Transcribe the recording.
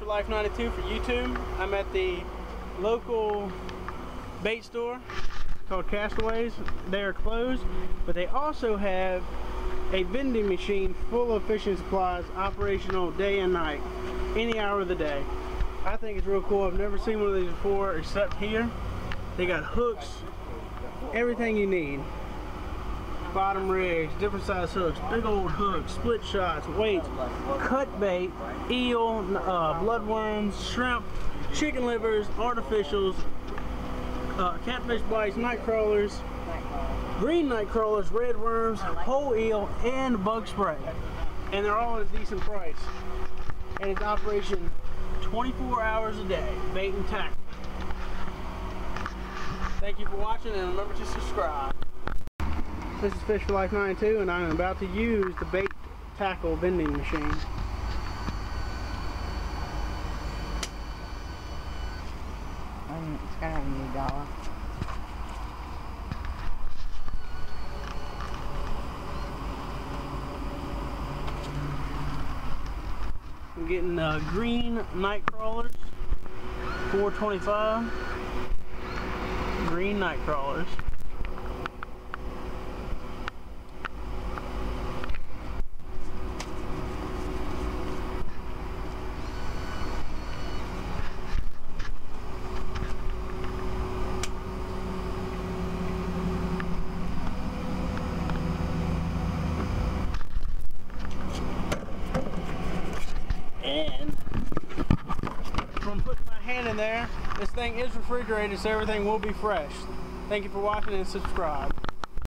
Life 92 for YouTube. I'm at the local bait store called Castaways. They are closed, but they also have a vending machine full of fishing supplies, operational day and night, any hour of the day. I think it's real cool. I've never seen one of these before except here. They got hooks, everything you need. Bottom rigs, different size hooks, big old hooks, split shots, weights, cut bait, eel, bloodworms, shrimp, chicken livers, artificials, catfish bites, night crawlers, green night crawlers, red worms, whole eel, and bug spray. And they're all at a decent price. And it's operation 24 hours a day, bait and tackle. Thank you for watching, and remember to subscribe. This is Fish for Life 92, and I'm about to use the bait tackle vending machine. It's got a new dollar. I'm getting green night crawlers, $4.25. Green night crawlers. And from putting my hand in there, this thing is refrigerated, so everything will be fresh. Thank you for watching and subscribe.